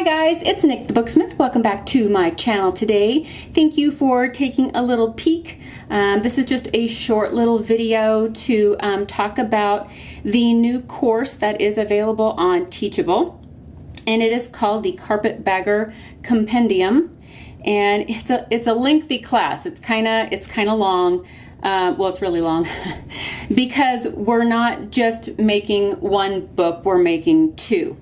Hi guys, it's Nick the Booksmith. Welcome back to my channel today. Thank you for taking a little peek. This is just a short little video to talk about the new course that is available on Teachable, and it is called the Carpetbagger Compendium, and it's a lengthy class. It's kind of long. Well, it's really long because we're not just making one book, we're making two.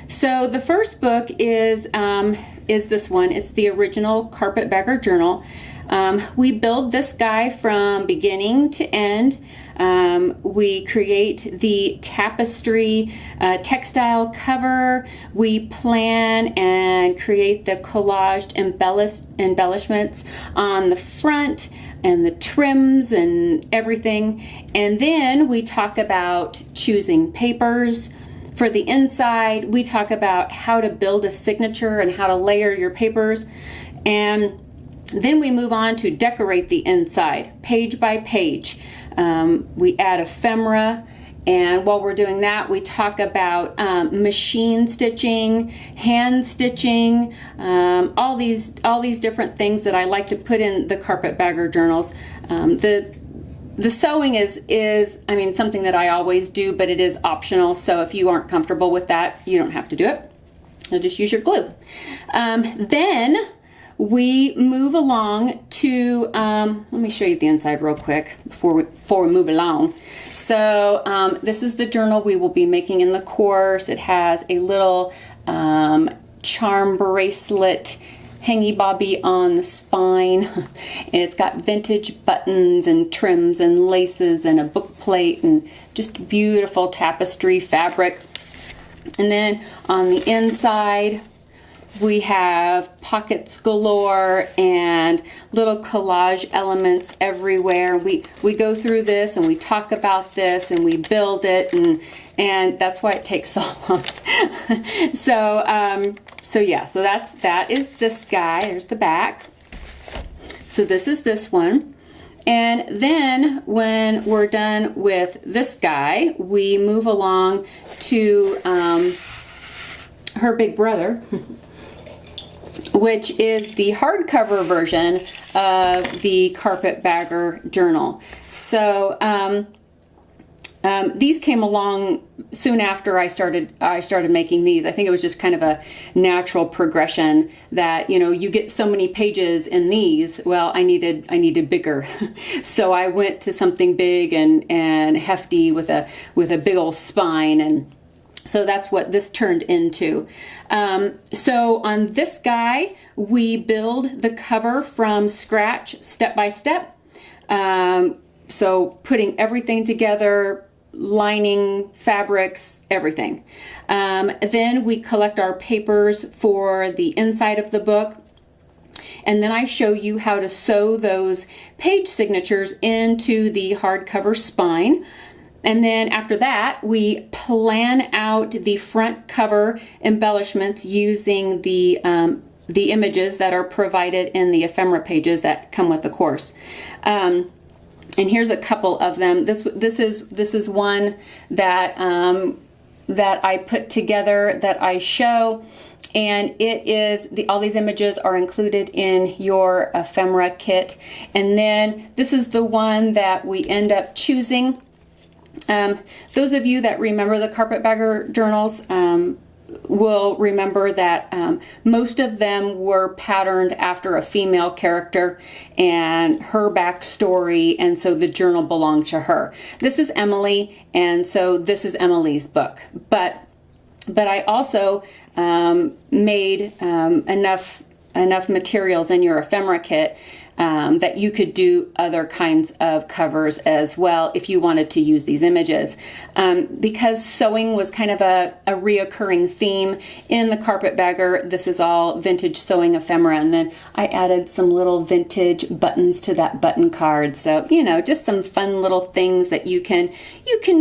So the first book is this one. It's the original Carpetbagger Journal. We build this guy from beginning to end. We create the tapestry textile cover. We plan and create the collaged embellishments on the front and the trims and everything. And then we talk about choosing papers. For the inside, we talk about how to build a signature and how to layer your papers. And then we move on to decorate the inside, page by page. We add ephemera, and while we're doing that, we talk about machine stitching, hand stitching, all these different things that I like to put in the Carpetbagger journals. The sewing is something that I always do, but it is optional. So if you aren't comfortable with that, you don't have to do it. You'll just use your glue. Then we move along to, let me show you the inside real quick before we move along. So this is the journal we will be making in the course. It has a little charm bracelet hangy bobby on the spine. It's got vintage buttons and trims and laces and a book plate and just beautiful tapestry fabric. And then on the inside we have pockets galore and little collage elements everywhere. We go through this and we talk about this and we build it, and that's why it takes so long. So that is this guy. There's the back. So this is this one. And then when we're done with this guy, we move along to her big brother, which is the hardcover version of the Carpetbagger Journal. So these came along soon after I started making these. I think it was just kind of a natural progression that, you get so many pages in these. Well, I needed bigger, so I went to something big and hefty with a big old spine, and so that's what this turned into. So on this guy, we build the cover from scratch, step by step. So putting everything together, lining, fabrics, everything. Then we collect our papers for the inside of the book. And then I show you how to sew those page signatures into the hardcover spine. And then after that, we plan out the front cover embellishments using the images that are provided in the ephemera pages that come with the course. And here's a couple of them. This is one that that I put together that I show, and it is all these images are included in your ephemera kit. And then this is the one that we end up choosing. Those of you that remember the Carpetbagger journals will remember that most of them were patterned after a female character and her backstory, and so the journal belonged to her. This is Emily, and so this is Emily's book. But I also made enough materials in your ephemera kit that you could do other kinds of covers as well if you wanted to use these images. Because sewing was kind of a reoccurring theme in the Carpetbagger, this is all vintage sewing ephemera, and then I added some little vintage buttons to that button card. So, just some fun little things that you can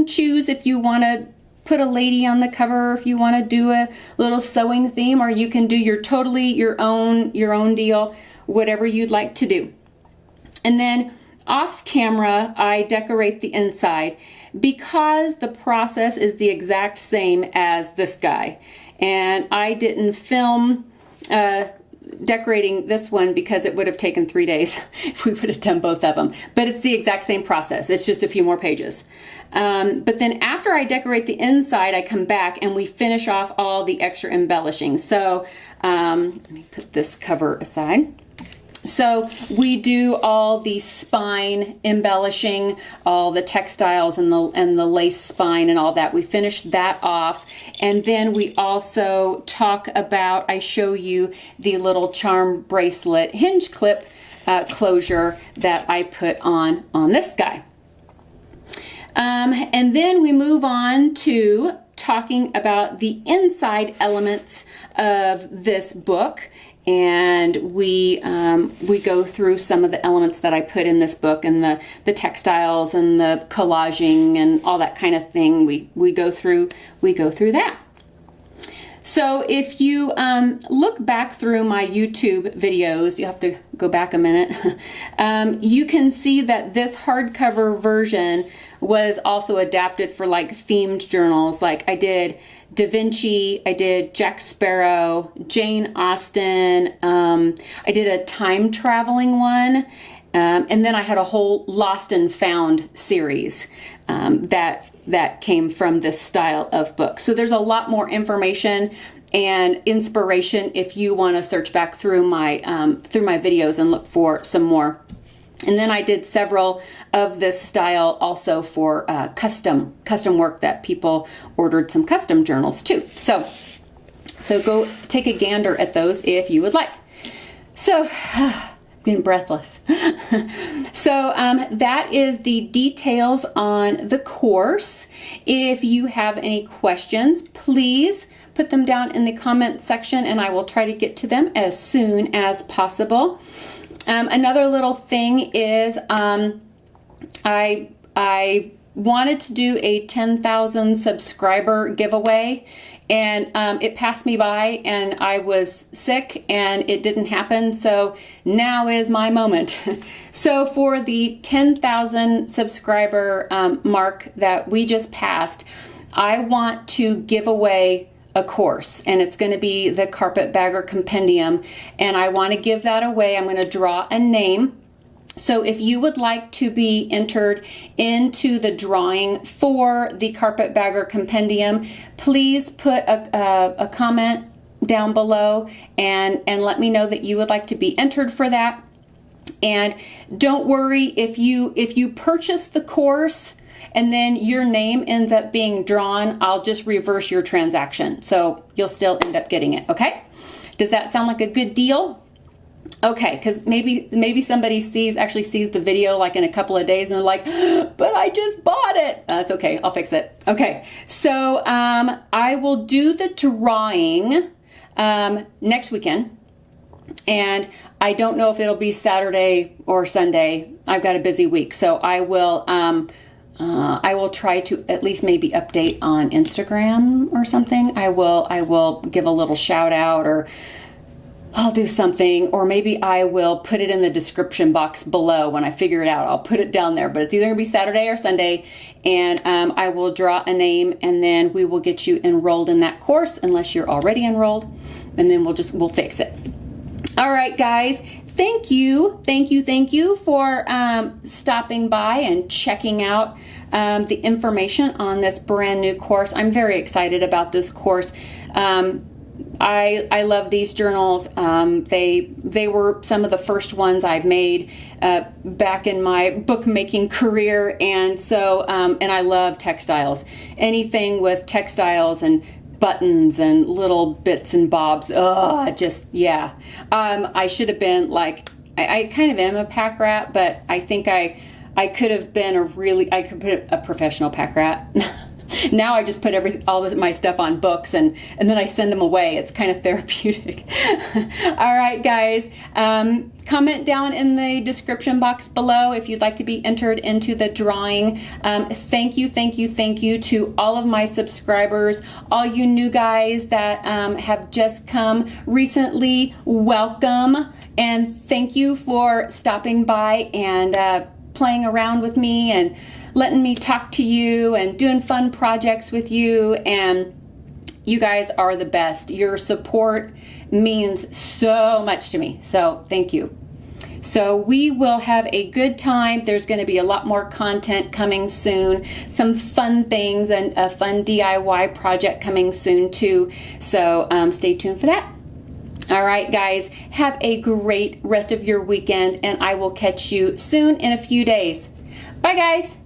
choose if you want to put a lady on the cover, if you want to do a little sewing theme, or you can do your own deal, whatever you'd like to do. And then off camera, I decorate the inside because the process is the exact same as this guy. And I didn't film decorating this one because it would have taken 3 days if we would have done both of them. But it's the exact same process. It's just a few more pages. But then after I decorate the inside, I come back and we finish off all the extra embellishing. So let me put this cover aside. So we do all the spine embellishing, all the textiles and the lace spine and all that. We finish that off, and then we also talk about, I show you the little charm bracelet hinge clip closure that I put on this guy. And then we move on to talking about the inside elements of this book. And we go through some of the elements that I put in this book, and the textiles and the collaging and all that kind of thing. We go through that. So if you look back through my YouTube videos, you have to go back a minute. You can see that this hardcover version was also adapted for like themed journals. Like I did Da Vinci, I did Jack Sparrow, Jane Austen, I did a time traveling one, and then I had a whole Lost and Found series that came from this style of book. So there's a lot more information and inspiration if you want to search back through my videos and look for some more. And then I did several of this style also for custom work that people ordered some custom journals too. So go take a gander at those if you would like. So I'm getting breathless. So that is the details on the course. If you have any questions, please put them down in the comment section and I will try to get to them as soon as possible. Another little thing is I wanted to do a 10,000 subscriber giveaway, and it passed me by and I was sick and it didn't happen, so now is my moment. So for the 10,000 subscriber mark that we just passed, I want to give away a course, and it's going to be the Carpetbagger Compendium, and I want to give that away. I'm going to draw a name. So if you would like to be entered into the drawing for the Carpetbagger Compendium, please put a comment down below and let me know that you would like to be entered for that. And don't worry if you purchase the course and then your name ends up being drawn, I'll just reverse your transaction. So you'll still end up getting it, okay? Does that sound like a good deal? Okay, because maybe somebody actually sees the video like in a couple of days and they're like, but I just bought it. That's okay, I'll fix it. Okay, so I will do the drawing next weekend. And I don't know if it'll be Saturday or Sunday. I've got a busy week, so I will try to at least maybe update on Instagram or something. I will give a little shout out, or I'll do something, or maybe I will put it in the description box below when I figure it out. I'll put it down there, but it's either gonna be Saturday or Sunday, and I will draw a name, and then we will get you enrolled in that course unless you're already enrolled, and then we'll fix it. All right, guys. Thank you for stopping by and checking out the information on this brand new course. I'm very excited about this course. I love these journals. They were some of the first ones I've made back in my bookmaking career, and so and I love textiles. Anything with textiles and buttons and little bits and bobs. Yeah. I should have been like, I kind of am a pack rat, but I think I could have been I could put a professional pack rat. Now I just put all of my stuff on books and then I send them away. It's kind of therapeutic. All right, guys. Comment down in the description box below if you'd like to be entered into the drawing. Thank you to all of my subscribers, all you new guys that have just come recently. Welcome, and thank you for stopping by and playing around with me and letting me talk to you and doing fun projects with you. And You guys are the best. Your support means so much to me. So thank you. So we will have a good time. There's going to be a lot more content coming soon, some fun things, and a fun DIY project coming soon too. So stay tuned for that. All right, guys, have a great rest of your weekend, and I will catch you soon in a few days. Bye, guys.